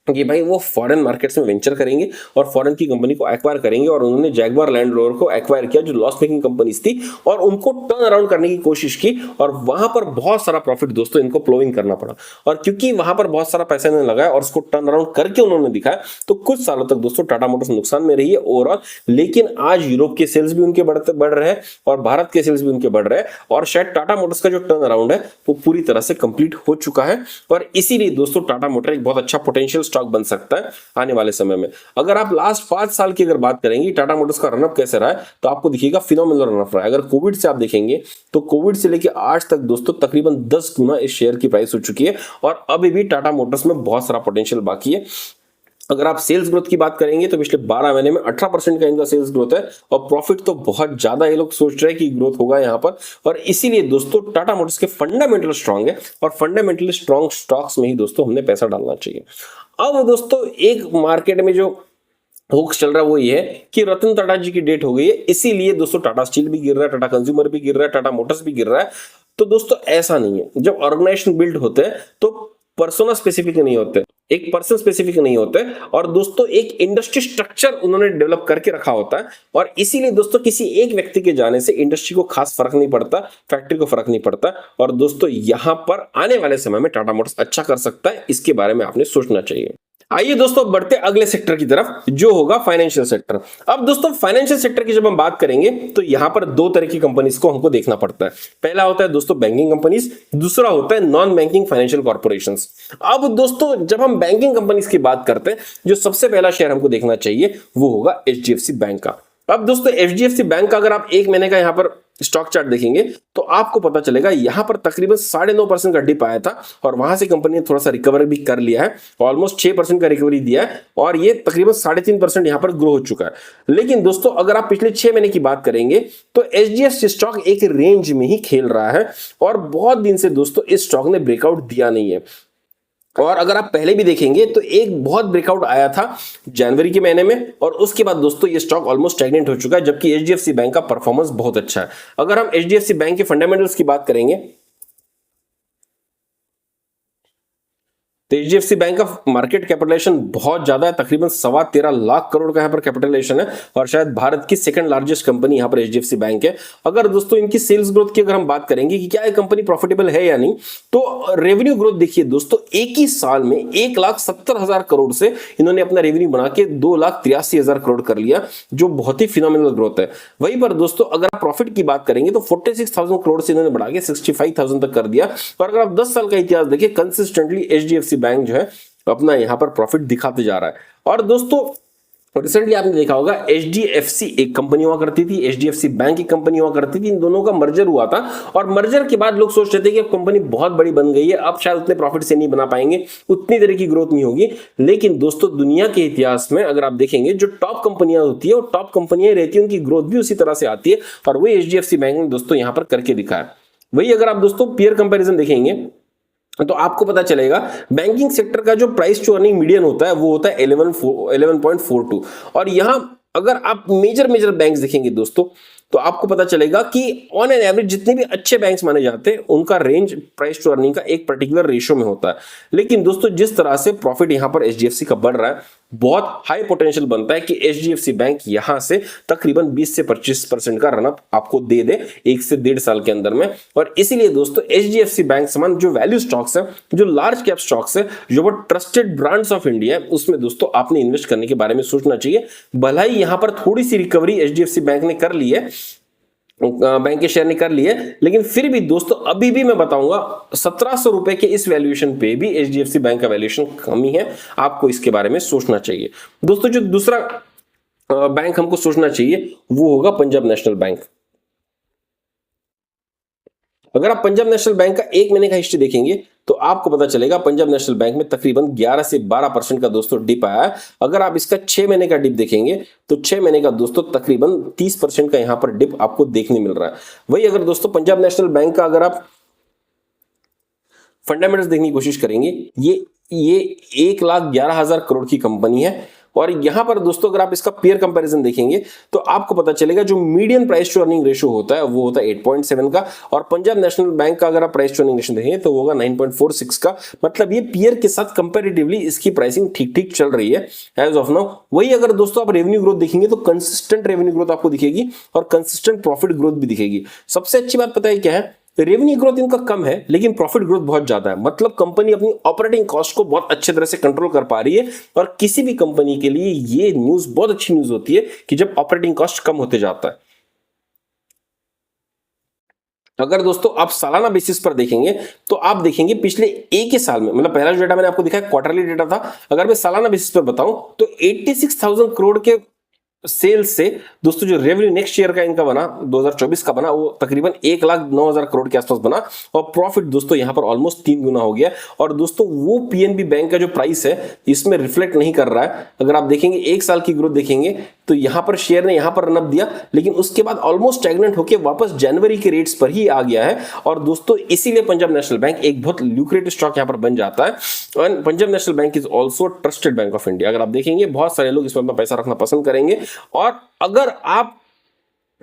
कि भाई वो फॉरेन मार्केट्स में वेंचर करेंगे और फॉरेन की कंपनी को एक्वायर करेंगे। और उन्होंने जैगवार लैंड रोवर को एक्वायर किया जो लॉस मेकिंग कंपनीज थी और उनको टर्न अराउंड करने की कोशिश की, और वहां पर बहुत सारा प्रॉफिट दोस्तों इनको फ्लोइंग करना पड़ा। और क्योंकि वहां पर बहुत सारा पैसा इन्होंने लगाया और उसको टर्न अराउंड करके उन्होंने दिखाया तो कुछ सालों तक दोस्तों टाटा मोटर्स नुकसान में रही है ओवरऑल। लेकिन आज यूरोप के सेल्स भी उनके बढ़ रहे हैं और भारत के सेल्स भी उनके बढ़ रहे हैं, और शायद टाटा मोटर्स का जो टर्न अराउंड है वो पूरी तरह से कंप्लीट हो चुका है। और इसीलिए दोस्तों टाटा मोटर एक बहुत अच्छा पोटेंशियल स्टॉक स्टॉक बन सकता है आने वाले समय में। अगर आप लास्ट 5 साल की अगर बात करेंगे टाटा मोटर्स का रनअप कैसे रहा है, तो आपको दिखेगा फिनोमिनल रनअप रहा है। अगर कोविड से आप देखेंगे तो कोविड से लेके आज तक दोस्तों तकरीबन 10 गुना इस शेयर की प्राइस हो चुकी है और अभी भी टाटा मोटर्स में बहुत सारा पोटेंशियल बाकी है। अगर आप सेल्स ग्रोथ की बात करेंगे तो पिछले 12 महीने में 18% का इनका सेल्स ग्रोथ है और प्रॉफिट तो बहुत ज्यादा ये लोग सोच रहे हैं कि ग्रोथ होगा यहां पर। और इसीलिए दोस्तों टाटा मोटर्स के फंडामेंटल स्ट्रांग है और फंडामेंटली स्ट्रांग स्टॉक्स में ही दोस्तों हमने पैसा डालना चाहिए। अब दोस्तों एक मार्केट में जो होक्स चल रहा है वो ये है कि रतन टाटा जी की डेट हो गई है, इसीलिए दोस्तों टाटा स्टील भी गिर रहा है, टाटा कंज्यूमर भी गिर रहा है, टाटा मोटर्स भी गिर रहा है। तो दोस्तों ऐसा नहीं है, जब ऑर्गेनाइजेशन बिल्ड होते हैं तो पर्सोना स्पेसिफिक नहीं होते, एक पर्सन स्पेसिफिक नहीं होते और दोस्तों एक इंडस्ट्री स्ट्रक्चर उन्होंने डेवलप करके रखा होता है और इसीलिए दोस्तों किसी एक व्यक्ति के जाने से इंडस्ट्री को खास फर्क नहीं पड़ता, फैक्ट्री को फर्क नहीं पड़ता। और दोस्तों यहां पर आने वाले समय में टाटा मोटर्स अच्छा कर सकता है, इसके बारे में आपने सोचना चाहिए। आइए दोस्तों बढ़ते अगले सेक्टर की तरफ जो होगा फाइनेंशियल सेक्टर। अब दोस्तों फाइनेंशियल सेक्टर की जब हम बात करेंगे तो यहां पर दो तरह की कंपनीज को हमको देखना पड़ता है। पहला होता है दोस्तों बैंकिंग कंपनीज, दूसरा होता है नॉन बैंकिंग फाइनेंशियल कॉर्पोरेशंस। अब दोस्तों जब हम बैंकिंग कंपनीज की बात करते हैं, जो सबसे पहला शेयर हमको देखना चाहिए वो होगा एचडीएफसी बैंक का। अब दोस्तों एचडीएफसी बैंक का अगर आप एक महीने का यहां पर स्टॉक चार्ट देखेंगे तो आपको पता चलेगा यहां पर तकरीबन 9.5% का डिप आया था और वहां से कंपनी ने थोड़ा सा रिकवर भी कर लिया है, ऑलमोस्ट 6% का रिकवरी दिया है और ये तकरीबन 3.5% यहां पर ग्रो हो चुका है। लेकिन दोस्तों अगर आप पिछले 6 महीने की बात करेंगे तो एचडीएफसी स्टॉक एक रेंज में ही खेल रहा है और बहुत दिन से दोस्तों इस स्टॉक ने ब्रेकआउट दिया नहीं है। और अगर आप पहले भी देखेंगे तो एक बहुत ब्रेकआउट आया था जनवरी के महीने में और उसके बाद दोस्तों ये स्टॉक ऑलमोस्ट स्टैग्नेंट हो चुका है, जबकि एचडीएफसी बैंक का परफॉर्मेंस बहुत अच्छा है। अगर हम एचडीएफसी बैंक के फंडामेंटल्स की बात करेंगे तो एचडीएफसी बैंक का मार्केट कैपिटलाइजेशन बहुत ज्यादा है, तकरीबन 13.25 लाख करोड़ का यहाँ पर कैपिटलाइजेशन है और शायद भारत की सेकंड लार्जेस्ट कंपनी यहाँ पर एचडीएफसी बैंक है। अगर दोस्तों इनकी सेल्स ग्रोथ की अगर हम बात करेंगे कि क्या ये कंपनी प्रॉफिटेबल है या नहीं, तो रेवेन्यू ग्रोथ देखिए दोस्तों एक ही साल में 1,70,000 करोड़ से इन्होंने अपना रेवेन्यू बना के 2,83,000 करोड़ कर लिया, जो बहुत ही फिनोमिनल ग्रोथ है। वहीं पर दोस्तों अगर आप प्रॉफिट की बात करेंगे तो 46,000 करोड़ से इन्होंने बढ़ा के 65,000 तक कर दिया। और अगर आप 10 साल का इतिहास देखिए कंसिस्टेंटली एचडीएफसी बैंक जो है अपना यहां पर प्रॉफिट दिखाते जा रहा है। और दोस्तों रिसेंटली आपने देखा होगा एचडीएफसी एक कंपनी हुआ करती थी, एचडीएफसी बैंक एक कंपनी हुआ करती थी, इन दोनों का मर्जर हुआ था और मर्जर के बाद लोग सोच रहे थे कि अब कंपनी बहुत बड़ी बन गई है, अब शायद उतने प्रॉफिट से नहीं बना पाएंगे, उतनी तरह की ग्रोथ नहीं होगी। लेकिन दोस्तों दुनिया के इतिहास में अगर आप देखेंगे जो टॉप कंपनियां होती है और टॉप कंपनियां रहती है उनकी ग्रोथ भी उसी तरह से आती है और वही एचडीएफसी बैंक ने दोस्तों यहां पर करके दिखाया। वही अगर आप दोस्तों पीयर कंपेरिजन देखेंगे तो आपको पता चलेगा बैंकिंग सेक्टर का जो प्राइस टू अर्निंग मीडियन होता है वो होता है 11.42 और यहां अगर आप मेजर बैंक्स देखेंगे दोस्तों तो आपको पता चलेगा कि ऑन एन एवरेज जितने भी अच्छे बैंक्स माने जाते हैं उनका रेंज प्राइस टू अर्निंग का एक पर्टिकुलर रेशियो में होता है। लेकिन दोस्तों जिस तरह से प्रॉफिट यहां पर एचडीएफसी का बढ़ रहा है, बहुत हाई पोटेंशियल बनता है कि एचडीएफसी बैंक यहां से तकरीबन 20 से 25% का रनअप आपको दे दे 1 से 1.5 साल के अंदर में। और इसीलिए दोस्तों एचडीएफसी बैंक समान जो वैल्यू स्टॉक्स है, जो लार्ज कैप स्टॉक्स है, जो वो ट्रस्टेड ब्रांड्स ऑफ इंडिया है, उसमें दोस्तों आपने इन्वेस्ट करने के बारे में सोचना चाहिए। भला ही यहां पर थोड़ी सी रिकवरी एचडीएफसी बैंक ने कर ली है, बैंक के शेयर ने कर लिए, लेकिन फिर भी दोस्तों अभी भी मैं बताऊंगा 1700 रुपए के इस वैल्यूएशन पे भी एचडीएफसी बैंक का वैल्यूएशन कम ही है, आपको इसके बारे में सोचना चाहिए। दोस्तों जो दूसरा बैंक हमको सोचना चाहिए वो होगा पंजाब नेशनल बैंक। अगर आप पंजाब नेशनल बैंक का एक महीने का हिस्ट्री देखेंगे तो आपको पता चलेगा पंजाब नेशनल बैंक में तकरीबन 11 से 12% का दोस्तों डिप आया है। अगर आप इसका 6 महीने का डिप देखेंगे तो 6 महीने का दोस्तों तकरीबन 30% का यहां पर डिप आपको देखने मिल रहा है। वही अगर दोस्तों पंजाब नेशनल बैंक का अगर आप फंडामेंटल्स देखने की कोशिश करेंगे, ये 1,11,000 करोड़ की कंपनी है और यहां पर दोस्तों अगर आप इसका पीयर कंपैरिजन देखेंगे तो आपको पता चलेगा जो median price to earning ratio होता है वो होता है 8.7 का और पंजाब नेशनल बैंक का अगर आप प्राइस टू अर्निंग रेशियो देखेंगे तो वो होगा 9.46 का। मतलब ये पीयर के साथ कंपैरेटिवली इसकी प्राइसिंग ठीक चल रही है एज ऑफ नाउ। वही अगर दोस्तों आप रेवेन्यू ग्रोथ देखेंगे तो कंसिस्टेंट रेवेन्यू ग्रोथ आपको दिखेगी और कंसिस्टेंट प्रॉफिट ग्रोथ भी दिखेगी। सबसे अच्छी बात पता है क्या है, रेवेन्यू ग्रोथ इनका कम है लेकिन प्रॉफिट ग्रोथ बहुत ज्यादा है। मतलब कंपनी अपनी ऑपरेटिंग कॉस्ट को बहुत अच्छे तरह से कंट्रोल कर पा रही है और किसी भी कंपनी के लिए ये न्यूज बहुत अच्छी न्यूज होती है कि जब ऑपरेटिंग कॉस्ट कम होते जाता है। अगर दोस्तों आप सालाना बेसिस पर देखेंगे तो आप देखेंगे पिछले एक ही साल में, मतलब पहला जो डेटा मैंने आपको दिखाया क्वार्टरली डेटा था, अगर मैं सालाना बेसिस पर बताऊं तो 86,000 करोड़ के सेल्स से दोस्तों जो रेवेन्यू नेक्स्ट ईयर का इनका बना 2024 का बना वो तकरीबन 1,09,000 करोड़ के आसपास बना और प्रॉफिट दोस्तों यहां पर ऑलमोस्ट 3 गुना हो गया। और दोस्तों वो पीएनबी बैंक का जो प्राइस है इसमें रिफ्लेक्ट नहीं कर रहा है। अगर आप देखेंगे एक साल की ग्रोथ देखेंगे तो यहां पर शेयर ने यहां पर रनअप दिया, लेकिन उसके बाद ऑलमोस्ट स्टैग्नेंट होकर वापस जनवरी के रेट्स पर ही आ गया है। और दोस्तों इसीलिए पंजाब नेशनल बैंक एक बहुत ल्यूक्रेटिव स्टॉक यहां पर बन जाता है। और Punjab national bank is also trusted bank of India. अगर आप देखेंगे बहुत सारे लोग इसमें अपना पैसा रखना पसंद करेंगे। और अगर आप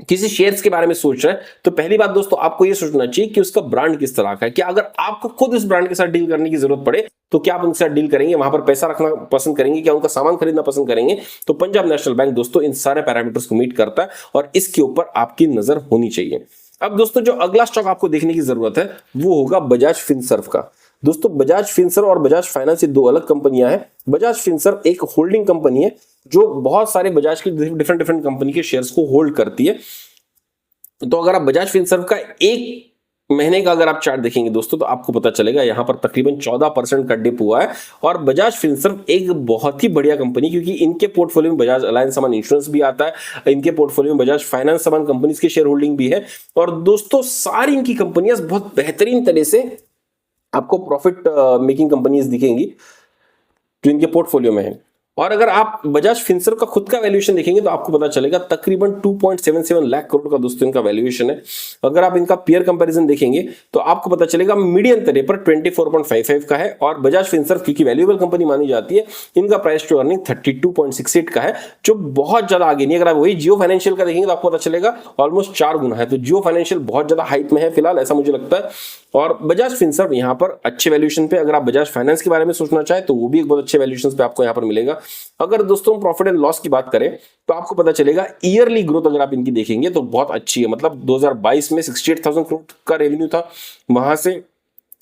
किसी शेयर्स के बारे में सोच रहे हैं तो पहली बात दोस्तों आपको यह सोचना चाहिए कि उसका ब्रांड किस तरह का है। क्या अगर आपको खुद इस ब्रांड के साथ डील करने की जरूरत पड़े तो क्या आप उनके साथ डील करेंगे, वहां पर पैसा रखना पसंद करेंगे, क्या उनका सामान खरीदना पसंद करेंगे? तो पंजाब नेशनल बैंक दोस्तों इन सारे पैरामीटर्स को मीट करता है और इसके ऊपर आपकी नजर होनी चाहिए। अब दोस्तों जो अगला स्टॉक आपको देखने की जरूरत है वो होगा बजाज फिनसर्व का। दोस्तों बजाज फिनसर्व और बजाज फाइनेंस ये दो अलग कंपनियां हैं। बजाज फिनसर्व एक होल्डिंग कंपनी है जो बहुत सारे बजाज के डिफरेंट डिफरेंट कंपनी के शेयर्स को होल्ड करती है। तो अगर आप बजाज फिनसर्व का एक महीने का अगर आप चार्ट देखेंगे दोस्तों तो आपको पता चलेगा यहां पर तकरीबन 14% का डिप हुआ है। और बजाज फिनसर्व एक बहुत ही बढ़िया कंपनी, क्योंकि इनके पोर्टफोलियो में बजाज अलायंस सामान इंश्योरेंस भी आता है, इनके पोर्टफोलियो में बजाज फाइनेंस सामान कंपनीज की शेयर होल्डिंग भी है। और दोस्तों सारी इनकी कंपनियां बहुत बेहतरीन तरह से आपको प्रॉफिट मेकिंग कंपनीज दिखेंगी जो इनके पोर्टफोलियो में है। और अगर आप बजाज फिनसर्व का खुद का वैल्यूएशन देखेंगे तो आपको पता चलेगा तकरीबन 2.77 लाख करोड़ का दोस्तों इनका वैल्यूएशन है। अगर आप इनका पीयर कंपैरिजन देखेंगे तो आपको पता चलेगा मीडियन तरह पर 24.55 का है। और बजाज फिनसर्व क्योंकि वैल्यूएबल कंपनी मानी जाती है, इनका प्राइस टू अर्निंग 32.68 का है, जो बहुत ज्यादा आगे नहीं। अगर आप वही जियो फाइनेंशियल का देखेंगे तो आपको पता चलेगा ऑलमोस्ट 4 गुना है। तो जियो फाइनेंशियल बहुत ज्यादा हाइट में है फिलहाल, ऐसा मुझे लगता है। और बजाज फिनसर्व यहां पर अच्छे वैल्यूएशन पे, अगर आप बजाज फाइनेंस के बारे में सोचना चाहे तो वो भी एक बहुत अच्छे वैल्यूएशन पे आपको यहां पर मिलेगा। अगर दोस्तों प्रॉफिट एंड लॉस की बात करें तो आपको पता चलेगा ईयरली ग्रोथ अगर आप इनकी देखेंगे तो बहुत अच्छी है। मतलब 2022 में 68,000 करोड़ का रेवेन्यू था, वहां से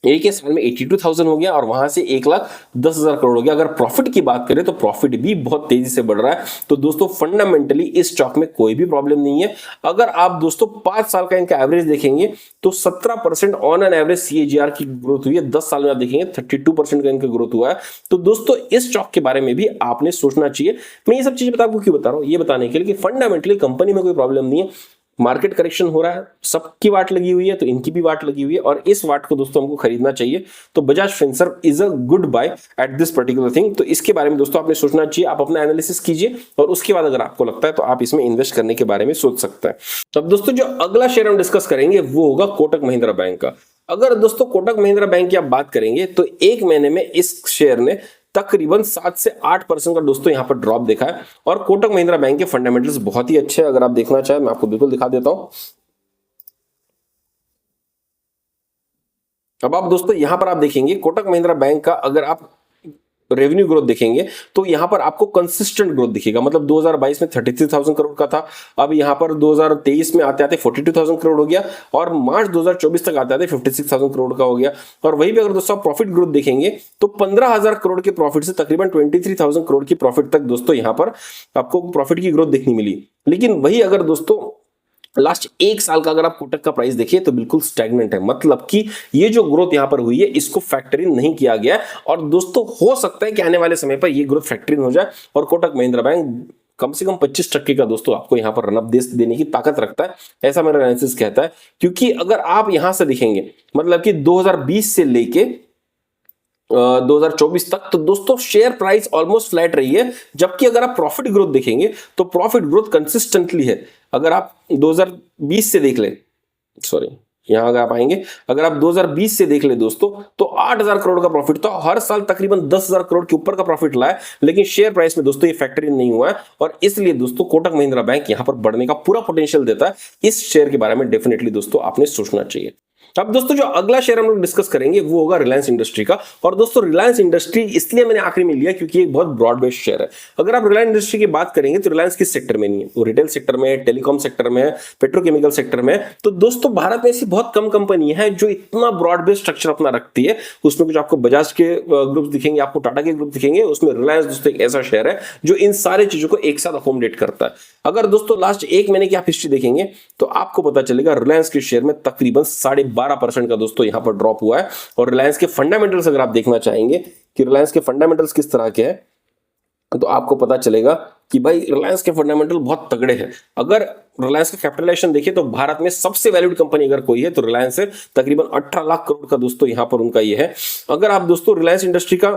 एक ही साल में 82,000 हो गया और वहां से 1,10,000 करोड़ हो गया। अगर प्रॉफिट की बात करें तो प्रॉफिट भी बहुत तेजी से बढ़ रहा है। तो दोस्तों फंडामेंटली इस स्टॉक में कोई भी प्रॉब्लम नहीं है। अगर आप दोस्तों 5 साल का इनका एवरेज देखेंगे तो 17% ऑन एन एवरेज सीएजीआर की ग्रोथ हुई है। 10 साल में आप देखेंगे 32% का इनका ग्रोथ हुआ है। तो दोस्तों इस स्टॉक के बारे में भी आपने सोचना चाहिए। मैं ये सब चीजें आपको क्यों बता रहा हूं, ये बताने के लिए कि फंडामेंटली कंपनी में कोई प्रॉब्लम नहीं है। मार्केट करेक्शन हो रहा है, सबकी वाट लगी हुई है तो इनकी भी वाट लगी हुई है और इस वाट को दोस्तों हमको खरीदना चाहिए। तो Bajaj Finserv is a good by at this particular thing. तो इसके बारे में दोस्तों आपने सोचना चाहिए, आप अपना एनालिसिस कीजिए और उसके बाद अगर आपको लगता है तो आप इसमें इन्वेस्ट करने के बारे में सोच सकते हैं। तो अब दोस्तों जो अगला शेयर हम डिस्कस करेंगे वो होगा कोटक महिंद्रा बैंक का। अगर दोस्तों कोटक महिंद्रा बैंक की आप बात करेंगे तो एक महीने में इस शेयर ने तकरीबन 7 से 8% का दोस्तों यहां पर ड्रॉप देखा है। और कोटक महिंद्रा बैंक के फंडामेंटल्स बहुत ही अच्छे हैं। अगर आप देखना चाहें मैं आपको बिल्कुल दिखा देता हूं। अब आप दोस्तों यहां पर आप देखेंगे कोटक महिंद्रा बैंक का अगर आप रेवेन्यू ग्रोथ देखेंगे तो यहां पर आपको कंसिस्टेंट ग्रोथ दिखेगा। मतलब 2022 में 33,000 करोड़ का था, अब यहां पर 2023 में आते आते 42,000 करोड़ हो गया और मार्च 2024 तक आते आते 56,000 करोड़ का हो गया। और वही भी अगर दोस्तों प्रॉफिट ग्रोथ देखेंगे तो 15,000 करोड़ के प्रॉफिट से तकरीबन 23,000 करोड़ की प्रॉफिट तक दोस्तों यहां पर आपको प्रॉफिट की ग्रोथ देखने मिली। लेकिन वही अगर दोस्तों लास्ट एक साल का अगर आप कोटक का प्राइस देखिए तो बिल्कुल स्टैग्नेंट है। मतलब कि ये जो ग्रोथ यहां पर हुई है इसको फैक्टर इन नहीं किया गया। और दोस्तों हो सकता है कि आने वाले समय पर ये ग्रोथ फैक्टर इन हो जाए और कोटक महिंद्रा बैंक कम से कम 25% का दोस्तों आपको यहां पर रनअप देने की ताकत रखता है, ऐसा मेरा एनालिसिस कहता है। क्योंकि अगर आप यहां से देखेंगे मतलब कि 2020 से लेके 2024 तक तो दोस्तों शेयर प्राइस ऑलमोस्ट फ्लैट रही है। जबकि अगर आप प्रॉफिट ग्रोथ देखेंगे तो प्रॉफिट ग्रोथ कंसिस्टेंटली है। अगर आप 2020 से देख ले, सॉरी यहां अगर आप आएंगे, अगर आप 2020 से देख ले दोस्तों तो 8,000 करोड़ का प्रॉफिट था, हर साल तकरीबन 10,000 करोड़ के ऊपर का प्रॉफिट लाया। लेकिन शेयर प्राइस में दोस्तों ये फैक्टर इन नहीं हुआ है और इसलिए दोस्तों कोटक महिंद्रा बैंक यहां पर बढ़ने का पूरा पोटेंशियल देता है। इस शेयर के बारे में डेफिनेटली दोस्तों आपने सोचना चाहिए। अब दोस्तों जो अगला शेयर हम लोग डिस्कस करेंगे वो होगा रिलायंस इंडस्ट्री का। और दोस्तों रिलायंस इंडस्ट्री इसलिए मैंने आखिरी में लिया क्योंकि एक बहुत ब्रॉड बेस्ड शेयर है। अगर आप रिलायंस इंडस्ट्री की बात करेंगे तो रिलायंस किस सेक्टर में नहीं है, वो रिटेल सेक्टर में है, टेलीकॉम सेक्टर में है, पेट्रोकेमिकल सेक्टर में है। तो दोस्तों भारत में ऐसी बहुत कम कंपनी है जो इतना ब्रॉड बेस्ड स्ट्रक्चर अपना रखती है। उसमें कुछ आपको बजाज के ग्रुप दिखेंगे, आपको टाटा के ग्रुप दिखेंगे, उसमें रिलायंस दोस्तों एक ऐसा शेयर है जो इन सारे चीजों को एक साथ अकोमोडेट करता है। अगर दोस्तों लास्ट एक महीने की आप हिस्ट्री देखेंगे तो आपको पता चलेगा रिलायंस के शेयर में तकरीबन 12.5% का दोस्तों यहां पर ड्रॉप हुआ है। और रिलायंस के फंडामेंटल्स अगर आप देखना चाहेंगे कि रिलायंस के फंडामेंटल्स किस तरह के हैं तो आपको पता चलेगा कि भाई रिलायंस के फंडामेंटल बहुत तगड़े हैं। अगर रिलायंस का कैपिटलाइजेशन देखिए तो भारत में सबसे वैल्यूड कंपनी अगर कोई है तो रिलायंस है। तकरीबन 18 लाख करोड़ का दोस्तों यहां पर उनका ये है। अगर आप दोस्तों रिलायंस इंडस्ट्री का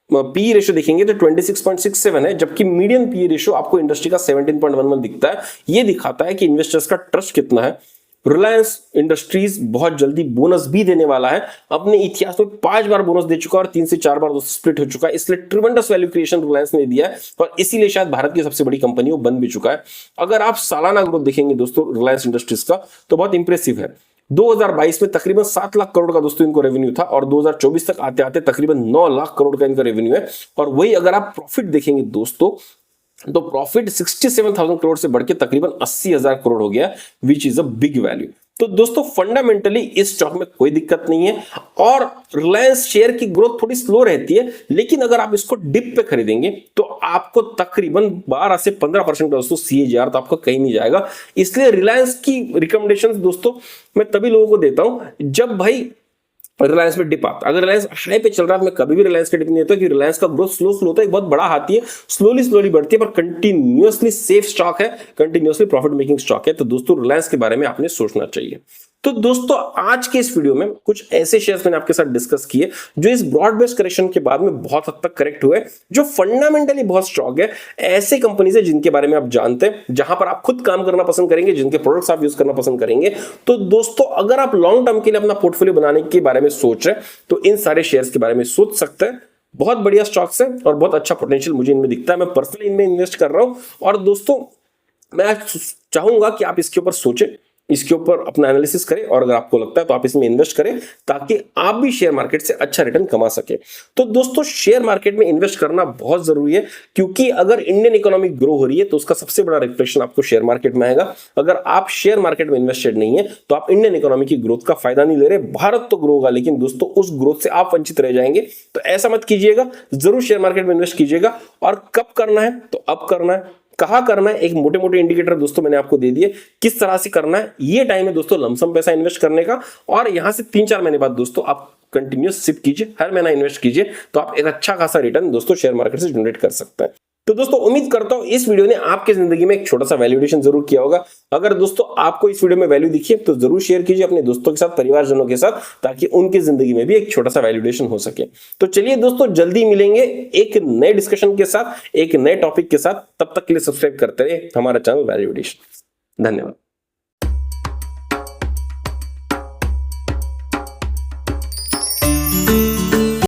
पी रेशियो देखेंगे तो 26.67 है, जबकि मीडियम पी रेशियो आपको इंडस्ट्री का 17.11 दिखता है। ये दिखाता है कि इन्वेस्टर्स का ट्रस्ट कितना है। रिलायंस इंडस्ट्रीज बहुत जल्दी बोनस भी देने वाला है। अपने इतिहास में 5 बार बोनस दे चुका है और 3 से 4 बार दोस्तों स्प्लिट हो चुका है। इसलिए ट्रिमेंडस वैल्यू क्रिएशन रिलायंस ने दिया है और इसीलिए शायद भारत की सबसे बड़ी कंपनी वो बन भी चुका है। अगर आप सालाना ग्रोथ देखेंगे दोस्तों रिलायंस इंडस्ट्रीज का तो बहुत इंप्रेसिव है। 2022 में तकरीबन 7 लाख करोड़ का दोस्तों इनको रेवेन्यू था और 2024 तक आते आते तकरीबन 9 लाख करोड़ का इनका रेवेन्यू है। और वही अगर आप प्रॉफिट देखेंगे दोस्तों तो प्रॉफिट 67,000 करोड़ से बढ़ के तकरीबन 80,000 करोड़ हो गया, विच इज अ बिग वैल्यू। तो दोस्तों फंडामेंटली इस स्टॉक में कोई दिक्कत नहीं है और रिलायंस शेयर की ग्रोथ थोड़ी स्लो रहती है, लेकिन अगर आप इसको डिप पे खरीदेंगे तो आपको तकरीबन 12 से 15% दोस्तों CAGR तो आपको कहीं नहीं जाएगा। इसलिए रिलायंस की रिकमेंडेशंस दोस्तों मैं तभी लोगों को देता हूं जब भाई रिलायंस में डिप आता। अगर रिलायंस हाई पे चल रहा है मैं कभी भी रिलायंस का डिप नहीं होता कि रिलायंस का ग्रोथ स्लो होता है, एक बहुत बड़ा हाथी है, स्लोली बढ़ती है पर कंटिन्यूअसली सेफ स्टॉक है, कंटिन्यूअसली प्रॉफिट मेकिंग स्टॉक है। तो दोस्तों रिलायंस के बारे में आपने सोचना चाहिए। तो दोस्तों आज के इस वीडियो में कुछ ऐसे शेयर्स मैंने आपके साथ डिस्कस किए जो इस ब्रॉड बेस्ड करेक्शन के बाद में बहुत हद तक करेक्ट हुए, जो फंडामेंटली बहुत स्ट्रॉन्ग है। ऐसे कंपनीज है जिनके बारे में आप जानते हैं, जहां पर आप खुद काम करना पसंद करेंगे, जिनके प्रोडक्ट्स आप यूज करना पसंद करेंगे। तो दोस्तों अगर आप लॉन्ग टर्म के लिए अपना पोर्टफोलियो बनाने के बारे में सोच रहे हैं तो इन सारे शेयर्स के बारे में सोच सकते हैं। बहुत बढ़िया स्टॉक्स है और बहुत अच्छा पोटेंशियल मुझे इनमें दिखता है। मैं पर्सनली इनमें इन्वेस्ट कर रहा हूं और दोस्तों मैं चाहूंगा कि आप इसके ऊपर सोचें, इसके ऊपर अपना एनालिसिस करें और अगर आपको लगता है तो आप इसमें इन्वेस्ट करें ताकि आप भी शेयर मार्केट से अच्छा रिटर्न कमा सके। तो दोस्तों शेयर मार्केट में इन्वेस्ट करना बहुत जरूरी है क्योंकि अगर इंडियन इकोनॉमी ग्रो हो रही है तो उसका सबसे बड़ा रिफ्लेक्शन आपको शेयर मार्केट में आएगा। अगर आप शेयर मार्केट में इन्वेस्टेड नहीं है तो आप इंडियन इकोनॉमी की ग्रोथ का फायदा नहीं ले रहे। भारत तो ग्रो होगा लेकिन दोस्तों उस ग्रोथ से आप वंचित रह जाएंगे। तो ऐसा मत कीजिएगा, जरूर शेयर मार्केट में इन्वेस्ट कीजिएगा। और कब करना है तो अब करना है, कहां करना है, एक मोटे मोटे इंडिकेटर दोस्तों मैंने आपको दे दिए, किस तरह से करना है। ये टाइम है दोस्तों लमसम पैसा इन्वेस्ट करने का और यहां से 3-4 महीने बाद दोस्तों आप कंटिन्यूस सिप कीजिए, हर महीना इन्वेस्ट कीजिए तो आप एक अच्छा खासा रिटर्न दोस्तों शेयर मार्केट से जनरेट कर सकते हैं। तो दोस्तों उम्मीद करता हूं इस वीडियो ने आपकी जिंदगी में एक छोटा सा वैल्यूएशन जरूर किया होगा। अगर दोस्तों आपको इस वीडियो में वैल्यू दिखी तो जरूर शेयर कीजिए अपने दोस्तों के साथ, परिवारजनों के साथ, ताकि उनकी जिंदगी में भी एक छोटा सा वैल्यूएशन हो सके। तो चलिए दोस्तों जल्दी मिलेंगे एक नए डिस्कशन के साथ, एक नए टॉपिक के साथ। तब तक के लिए सब्सक्राइब करते रहिए हमारा चैनल वैल्यूएशन। धन्यवाद।